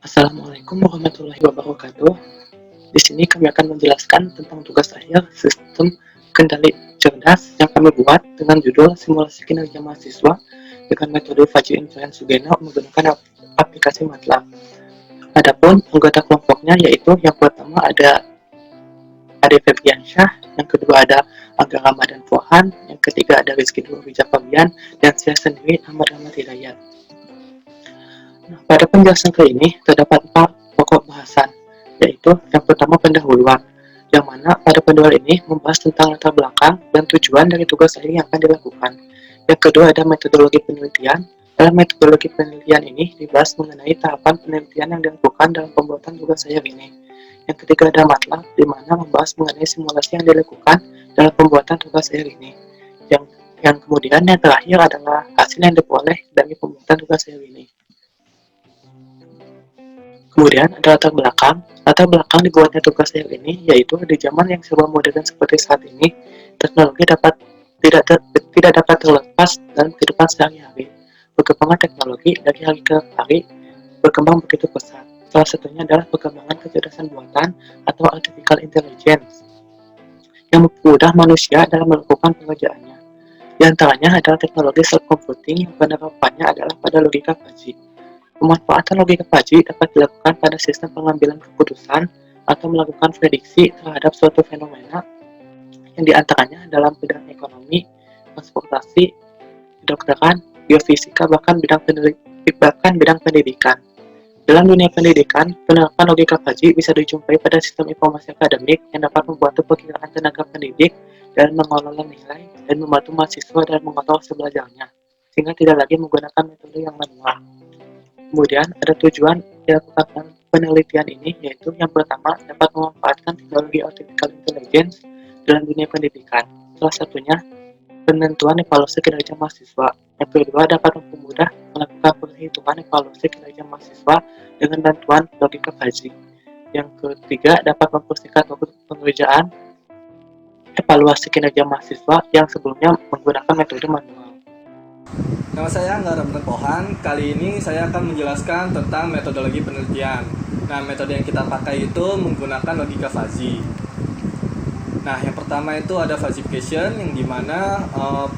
Assalamualaikum warahmatullahi wabarakatuh. Di sini kami akan menjelaskan tentang tugas akhir sistem kendali cerdas yang kami buat dengan judul simulasi kinerja mahasiswa dengan metode Fajri Inference Sugena menggunakan aplikasi MATLAB. Adapun anggota kelompoknya yaitu yang pertama ada Ade Febriansyah, yang kedua ada Angga Ramadan Fohan, yang ketiga ada Rizky Nur Wijafabian, dan saya sendiri Ahmad Rahmat Hidayat. Nah, pada penjelasan kali ini terdapat 4 pokok bahasan, yaitu yang pertama pendahuluan, yang mana pada pendahuluan ini membahas tentang latar belakang dan tujuan dari tugas akhir yang akan dilakukan. Yang kedua ada metodologi penelitian. Dalam metodologi penelitian ini dibahas mengenai tahapan penelitian yang dilakukan dalam pembuatan tugas akhir ini. Yang ketiga ada MATLAB, di mana membahas mengenai simulasi yang dilakukan dalam pembuatan tugas akhir ini. Yang kemudian yang terakhir adalah hasil yang diperoleh dari pembuatan tugas akhir ini. Kemudian ada latar belakang. Latar belakang dibuatnya tugas akhir ini yaitu di zaman yang serba modern seperti saat ini, teknologi tidak dapat terlepas dalam kehidupan sehari-hari. Perkembangan teknologi dari hari ke hari berkembang begitu pesat. Salah satunya adalah perkembangan kecerdasan buatan atau artificial intelligence yang mempermudah manusia dalam melakukan pekerjaannya. Di antaranya adalah teknologi self-computing yang penerapannya adalah pada logika fuzzy. Pemanfaatan logika fuzzy dapat dilakukan pada sistem pengambilan keputusan atau melakukan prediksi terhadap suatu fenomena yang diantaranya dalam bidang ekonomi, transportasi, kedokteran, biofisika, bahkan bidang pendidikan. Dalam dunia pendidikan, penerapan logika fuzzy bisa dijumpai pada sistem informasi akademik yang dapat membantu perkiraan tenaga pendidik dan mengelola nilai dan membantu mahasiswa dalam mengontrol belajarnya, sehingga tidak lagi menggunakan metode yang manual. Kemudian ada tujuan dilakukan penelitian ini, yaitu yang pertama dapat memanfaatkan teknologi artificial intelligence dalam dunia pendidikan. Salah satunya penentuan evaluasi kinerja mahasiswa. Yang kedua dapat mempermudah melakukan perhitungan evaluasi kinerja mahasiswa dengan bantuan logika fuzzy. Yang ketiga dapat mempersingkat waktu pengerjaan evaluasi kinerja mahasiswa yang sebelumnya menggunakan metode manual. Nama saya Angga Ramadan Fohan. Kali ini saya akan menjelaskan tentang metodologi penelitian. Nah, metode yang kita pakai itu menggunakan logika fuzzy. Nah, yang pertama itu ada fuzzification, yang dimana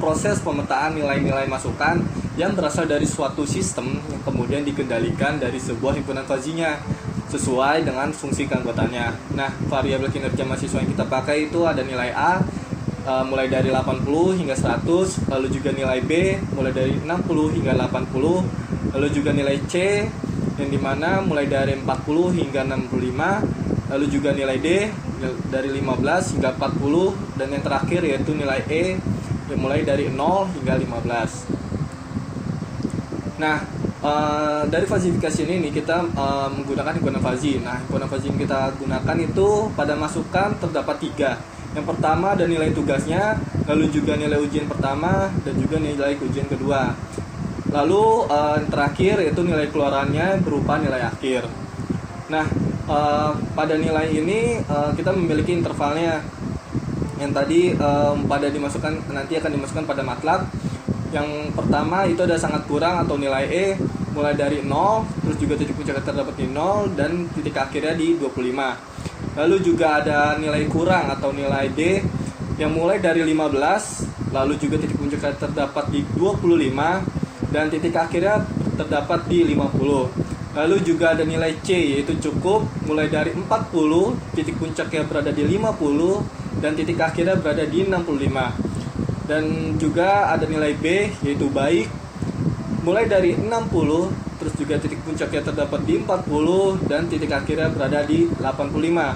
proses pemetaan nilai-nilai masukan yang berasal dari suatu sistem yang kemudian dikendalikan dari sebuah himpunan fuzzy-nya sesuai dengan fungsi keanggotaannya. Nah, variabel kinerja mahasiswa yang kita pakai itu ada nilai A mulai dari 80 hingga 100, lalu juga nilai B mulai dari 60 hingga 80, lalu juga nilai C yang dimana mulai dari 40 hingga 65, lalu juga nilai D dari 15 hingga 40, dan yang terakhir yaitu nilai E yang mulai dari 0 hingga 15. Nah, dari fuzzification ini kita menggunakan himpunan fuzzy. Nah, himpunan fuzzy yang kita gunakan itu pada masukan terdapat 3. Yang pertama ada nilai tugasnya, lalu juga nilai ujian pertama, dan juga nilai ujian kedua. Lalu yang terakhir yaitu nilai keluarannya berupa nilai akhir. Nah, pada nilai ini kita memiliki intervalnya yang tadi nanti akan dimasukkan pada MATLAB. Yang pertama itu ada sangat kurang atau nilai E mulai dari 0, terus juga titik puncaknya terdapat di 0 dan titik akhirnya di 25. Lalu juga ada nilai kurang atau nilai D yang mulai dari 15, lalu juga titik puncaknya terdapat di 25 dan titik akhirnya terdapat di 50. Lalu juga ada nilai C yaitu cukup mulai dari 40, titik puncaknya berada di 50 dan titik akhirnya berada di 65. Dan juga ada nilai B yaitu baik mulai dari 60, terus juga titik puncaknya terdapat di 40 dan titik akhirnya berada di 85.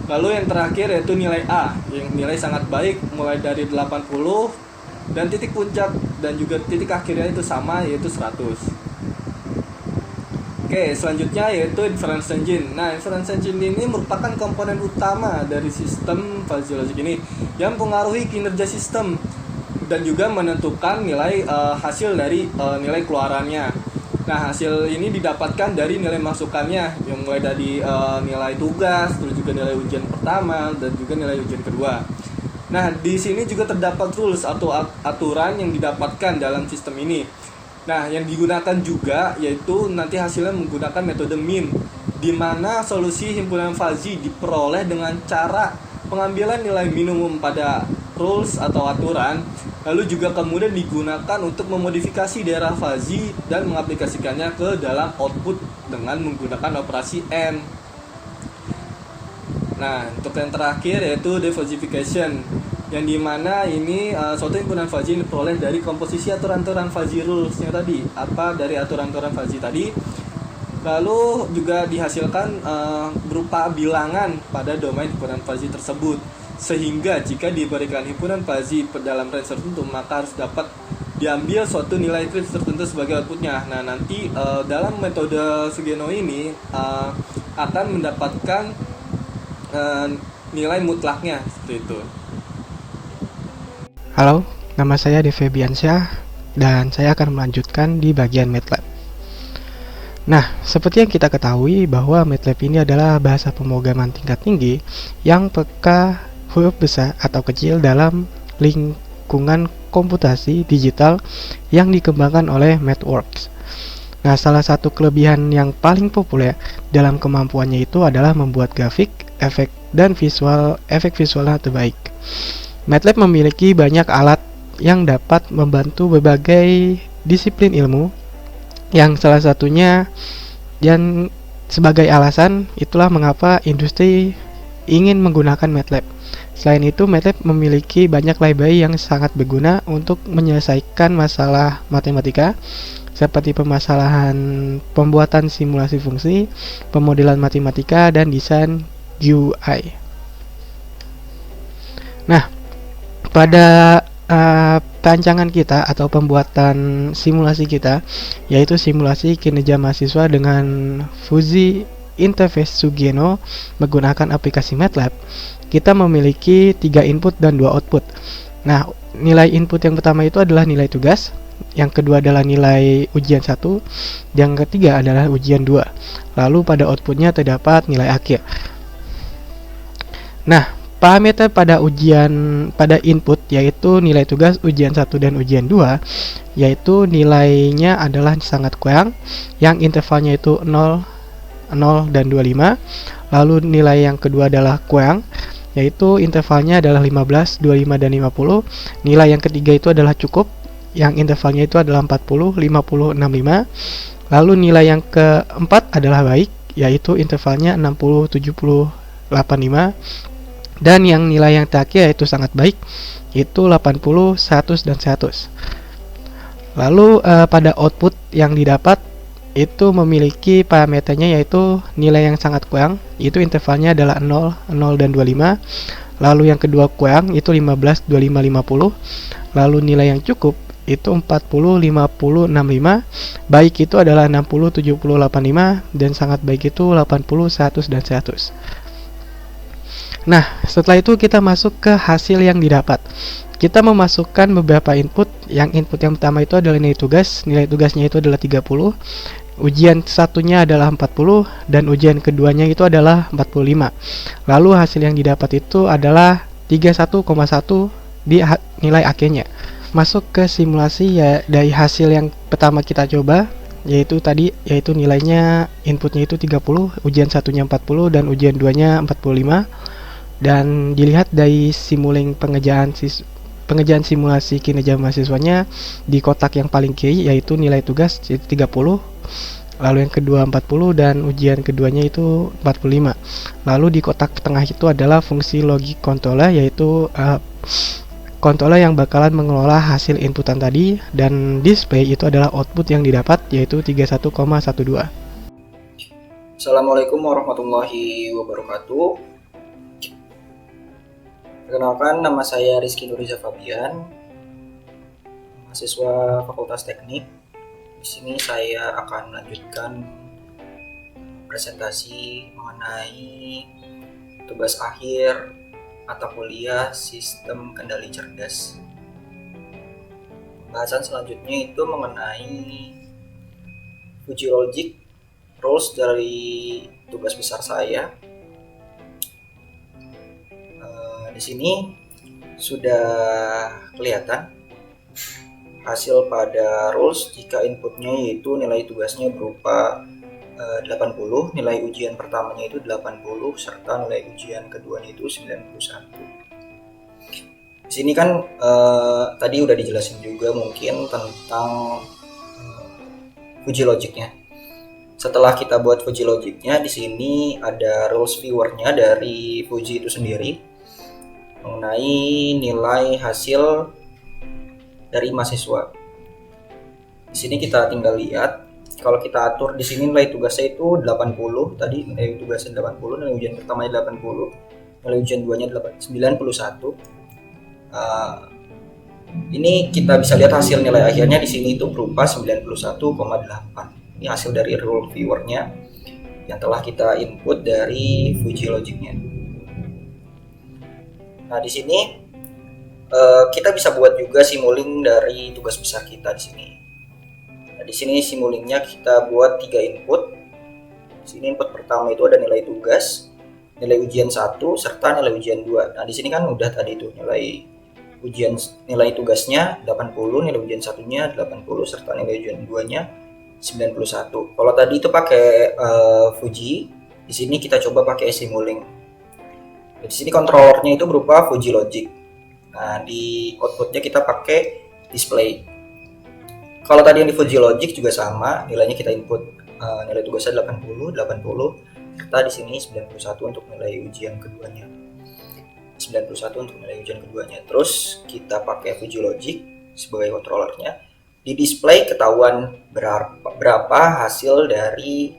Lalu yang terakhir yaitu nilai A yang nilai sangat baik mulai dari 80 dan titik puncak dan juga titik akhirnya itu sama yaitu 100. Oke, selanjutnya yaitu inference engine. Nah, inference engine ini merupakan komponen utama dari sistem fuzzy logic ini yang mempengaruhi kinerja sistem dan juga menentukan nilai hasil dari nilai keluarannya. Nah, hasil ini didapatkan dari nilai masukannya yang mulai dari nilai tugas, terus juga nilai ujian pertama dan juga nilai ujian kedua. Nah, di sini juga terdapat rules atau aturan yang didapatkan dalam sistem ini. Nah, yang digunakan juga yaitu nanti hasilnya menggunakan metode min, di mana solusi himpunan fuzzy diperoleh dengan cara pengambilan nilai minimum pada rules atau aturan, lalu juga kemudian digunakan untuk memodifikasi daerah fuzzy dan mengaplikasikannya ke dalam output dengan menggunakan operasi AND. Nah, untuk yang terakhir yaitu diversification, yang dimana ini suatu himpunan fuzzy diperoleh dari komposisi aturan-aturan fuzzy rulesnya tadi, dari aturan-aturan fuzzy tadi, lalu juga dihasilkan berupa bilangan pada domain himpunan fuzzy tersebut, sehingga jika diberikan himpunan fuzzy dalam range tertentu maka harus dapat diambil suatu nilai kritis tertentu sebagai outputnya. Nah, nanti dalam metode Sugeno ini akan mendapatkan nilai mutlaknya seperti itu. Halo, nama saya Dev Febiansyah dan saya akan melanjutkan di bagian MATLAB. Nah, seperti yang kita ketahui bahwa MATLAB ini adalah bahasa pemrograman tingkat tinggi yang peka huruf besar atau kecil dalam lingkungan komputasi digital yang dikembangkan oleh MathWorks. Nah, salah satu kelebihan yang paling populer dalam kemampuannya itu adalah membuat grafik, efek, dan efek visualnya terbaik. MATLAB memiliki banyak alat yang dapat membantu berbagai disiplin ilmu, yang salah satunya dan sebagai alasan itulah mengapa industri ingin menggunakan MATLAB. Selain itu, MATLAB memiliki banyak library yang sangat berguna untuk menyelesaikan masalah matematika seperti permasalahan pembuatan simulasi fungsi, pemodelan matematika, dan desain UI. Nah, pada rancangan kita atau pembuatan simulasi kita, yaitu simulasi kinerja mahasiswa dengan Fuzzy Interface Sugeno menggunakan aplikasi MATLAB, kita memiliki 3 input dan 2 output. Nah, nilai input yang pertama itu adalah nilai tugas, yang kedua adalah nilai ujian 1, yang ketiga adalah ujian 2. Lalu pada outputnya terdapat nilai akhir. Nah, parameter pada input yaitu nilai tugas ujian 1 dan ujian 2, yaitu nilainya adalah sangat kurang, yang intervalnya itu 0, 0 dan 25. Lalu nilai yang kedua adalah kurang, yaitu intervalnya adalah 15, 25 dan 50. Nilai yang ketiga itu adalah cukup, yang intervalnya itu adalah 40, 50, 65. Lalu nilai yang keempat adalah baik, yaitu intervalnya 60, 70, 85. Dan yang nilai yang terakhir yaitu sangat baik, itu 80, 100 dan 100. Lalu pada output yang didapat itu memiliki parameternya yaitu nilai yang sangat kurang, itu intervalnya adalah 0, 0 dan 25. Lalu yang kedua kurang itu 15, 25, 50. Lalu nilai yang cukup itu 40, 50, 65. Baik itu adalah 60, 70, 85. Dan sangat baik itu 80, 100 dan 100. Nah, setelah itu kita masuk ke hasil yang didapat. Kita memasukkan beberapa input. Yang input yang pertama itu adalah nilai tugas. Nilai tugasnya itu adalah 30. Ujian satunya adalah 40 dan ujian keduanya itu adalah 45. Lalu hasil yang didapat itu adalah 31,1 di nilai akhirnya. Masuk ke simulasi ya, dari hasil yang pertama kita coba yaitu nilainya inputnya itu 30, ujian satunya 40 dan ujian 2-nya 45. Dan dilihat dari pengerjaan simulasi kinerja mahasiswanya di kotak yang paling kiri yaitu nilai tugas 30, lalu yang kedua 40 dan ujian keduanya itu 45. Lalu di kotak tengah itu adalah fungsi logic controller, yaitu controller yang bakalan mengelola hasil inputan tadi, dan display itu adalah output yang didapat yaitu 31,12. Assalamualaikum warahmatullahi wabarakatuh. Perkenalkan, nama saya Rizky Nuriza Fabian, mahasiswa Fakultas Teknik. Di sini saya akan melanjutkan presentasi mengenai tugas akhir mata kuliah Sistem Kendali Cerdas. Pembahasan selanjutnya itu mengenai Fuzzy Logic Rules dari tugas besar saya. Di sini sudah kelihatan hasil pada rules jika inputnya yaitu nilai tugasnya berupa 80, nilai ujian pertamanya itu 80, serta nilai ujian keduanya itu 91. Di sini kan tadi udah dijelasin juga mungkin tentang Fuji Logicnya. Setelah kita buat Fuji Logicnya, di sini ada rules viewernya dari Fuji itu sendiri mengenai nilai hasil dari mahasiswa. Di sini kita tinggal lihat, kalau kita atur di sini nilai tugasnya itu 80, tadi nilai tugasnya 80, nilai ujian pertamanya 80, nilai ujian 2-nya 91. Ini kita bisa lihat hasil nilai akhirnya di sini itu berupa 91,8. Ini hasil dari rule viewernya yang telah kita input dari Fuji Logicnya. Nah, di sini kita bisa buat juga simuling dari tugas besar kita di sini. Nah, di sini simulingnya kita buat 3 input. Di sini input pertama itu ada nilai tugas, nilai ujian 1, serta nilai ujian 2. Nah, di sini kan udah tadi itu nilai tugasnya 80, nilai ujian 1-nya 80, serta nilai ujian 2-nya 91. Kalau tadi itu pakai Fuji, di sini kita coba pakai Simulink. Di sini kontrolernya itu berupa Fuji Logic. Nah, di outputnya kita pakai display. Kalau tadi yang di Fuji Logic juga sama, nilainya kita input nilai tugasnya 80, serta di sini 91 untuk nilai ujian keduanya. 91 untuk nilai ujian keduanya. Terus kita pakai Fuji Logic sebagai kontrolernya. Di display ketahuan berapa hasil dari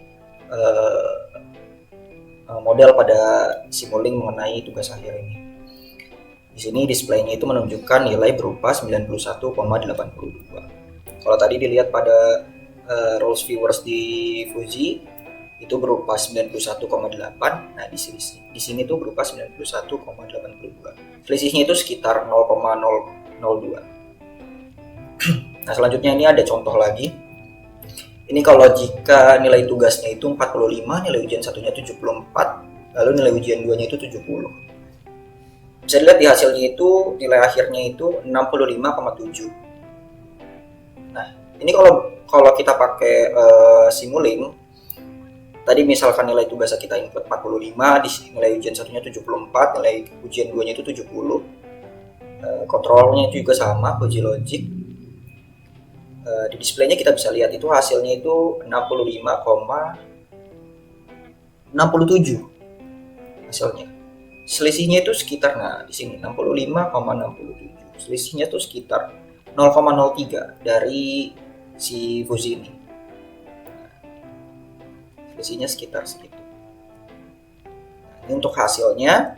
model pada Simulink mengenai tugas akhir ini. Di sini displaynya itu menunjukkan nilai berupa 91,82. Kalau tadi dilihat pada rules viewers di Fuji itu berupa 91,8. Nah, di sini tuh berupa 91,82. Selisihnya itu sekitar 0,002. Nah, selanjutnya ini ada contoh lagi. Ini kalau jika nilai tugasnya itu 45, nilai ujian 1-nya 74, lalu nilai ujian 2-nya itu 70. Bisa dilihat di hasilnya itu nilai akhirnya itu 65,7. Nah, ini kalau kita pakai Simulink, tadi misalkan nilai tugas kita input 45, di nilai ujian 1-nya 74, nilai ujian 2-nya itu 70. Kontrolnya itu juga sama, Fuji Logic. Di displaynya kita bisa lihat itu hasilnya itu 65,67 hasilnya. Selisihnya itu sekitar, nah di sini 65,67. Selisihnya itu sekitar 0,03 dari si Fuji ini. Selisihnya sekitar segitu. Nah, ini untuk hasilnya.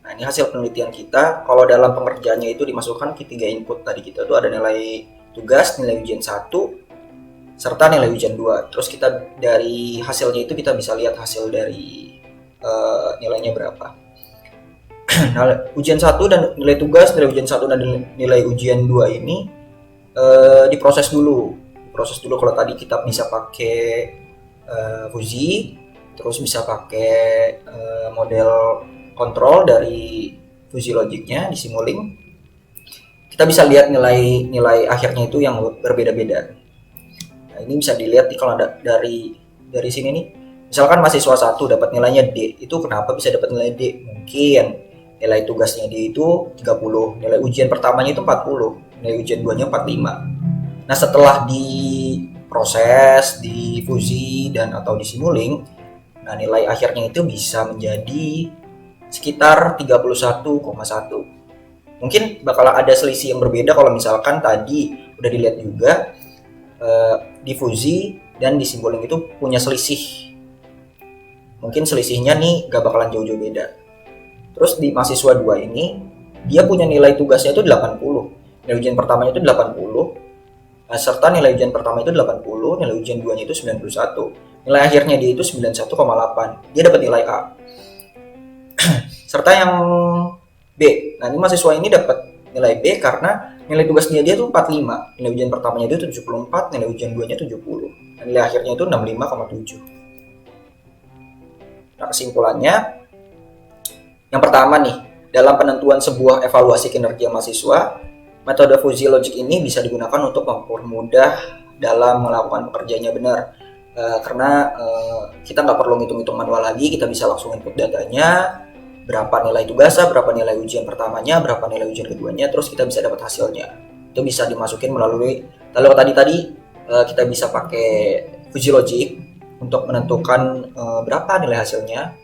Nah, ini hasil penelitian kita. Kalau dalam pengerjaannya itu dimasukkan ke 3 input tadi kita tuh ada nilai tugas, nilai ujian 1, serta nilai ujian 2. Terus kita dari hasilnya itu kita bisa lihat hasil dari nilainya berapa. Nah, ujian 1 dan nilai tugas, nilai ujian 1 dan nilai ujian 2 ini diproses dulu. Kalau tadi kita bisa pakai Fuji, terus bisa pakai model kontrol dari Fuji Logicnya di Simulink. Kita bisa lihat nilai akhirnya itu yang berbeda-beda. Nah, ini bisa dilihat nih kalau dari sini nih. Misalkan mahasiswa 1 dapat nilainya D, itu kenapa bisa dapat nilai D? Mungkin nilai tugasnya D itu 30, nilai ujian pertamanya itu 40, nilai ujian 2-nya 45. Nah, setelah diproses di Fuji dan atau di Simulink, nah nilai akhirnya itu bisa menjadi sekitar 31,1. Mungkin bakal ada selisih yang berbeda kalau misalkan tadi udah dilihat juga di Fuji dan di Simulink itu punya selisih. Mungkin selisihnya nih gak bakalan jauh-jauh beda. Terus di mahasiswa 2 ini dia punya nilai tugasnya itu 80. Nilai ujian pertamanya itu 80. Nah, serta nilai ujian pertama itu 80, nilai ujian 2-nya itu 91. Nilai akhirnya dia itu 91,8. Dia dapat nilai A. Serta yang B. Nah, ini mahasiswa ini dapat nilai B karena nilai tugasnya dia tuh 45. Nilai ujian pertamanya itu 74, nilai ujian 2-nya 70. Dan nilai akhirnya itu 65,7. Nah, kesimpulannya yang pertama nih, dalam penentuan sebuah evaluasi kinerja mahasiswa metode fuzzy logic ini bisa digunakan untuk mempermudah dalam melakukan pekerjaannya benar. Karena kita nggak perlu ngitung-ngitung manual lagi, kita bisa langsung input datanya, berapa nilai tugasnya, berapa nilai ujian pertamanya, berapa nilai ujian keduanya, terus kita bisa dapat hasilnya. Itu bisa dimasukin melalui, kalau tadi kita bisa pakai fuzzy logic untuk menentukan berapa nilai hasilnya,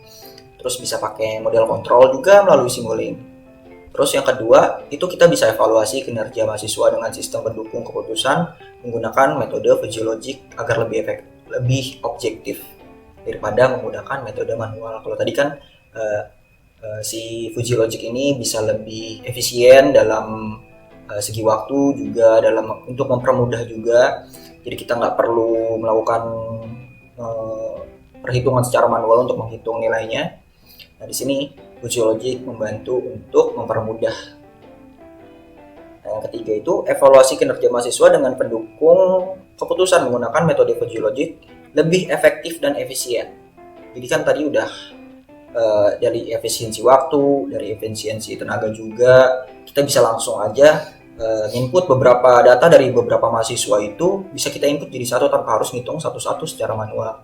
terus bisa pakai model kontrol juga melalui Simulink. Terus yang kedua, itu kita bisa evaluasi kinerja mahasiswa dengan sistem pendukung keputusan menggunakan metode fuzzy logic agar lebih objektif daripada menggunakan metode manual. Kalau tadi kan si fuzzy logic ini bisa lebih efisien dalam segi waktu, juga untuk mempermudah juga. Jadi kita nggak perlu melakukan perhitungan secara manual untuk menghitung nilainya. Nah, di sini fuzzy logic membantu untuk mempermudah. Nah, yang ketiga itu evaluasi kinerja mahasiswa dengan pendukung keputusan menggunakan metode fuzzy logic lebih efektif dan efisien. Jadi kan tadi udah dari efisiensi waktu, dari efisiensi tenaga juga, kita bisa langsung aja input beberapa data dari beberapa mahasiswa itu bisa kita input jadi satu tanpa harus ngitung satu-satu secara manual.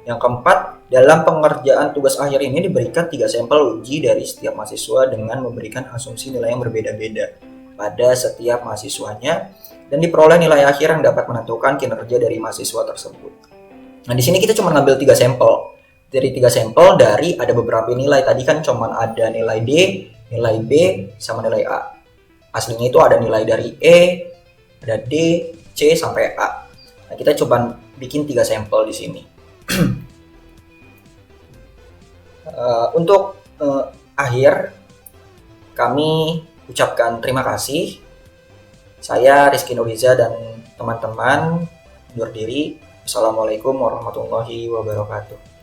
Yang keempat, dalam pengerjaan tugas akhir ini diberikan 3 sampel uji dari setiap mahasiswa dengan memberikan asumsi nilai yang berbeda-beda pada setiap mahasiswanya dan diperoleh nilai akhir yang dapat menentukan kinerja dari mahasiswa tersebut. Nah, di sini kita cuma ngambil 3 sampel. Dari 3 sampel dari ada beberapa nilai. Tadi kan cuma ada nilai D, nilai B, sama nilai A. Aslinya itu ada nilai dari E, ada D, C, sampai A. Nah, kita coba bikin 3 sampel di sini. Untuk akhir, kami ucapkan terima kasih. Saya Rizky Nuriza dan teman-teman undur diri. Assalamualaikum warahmatullahi wabarakatuh.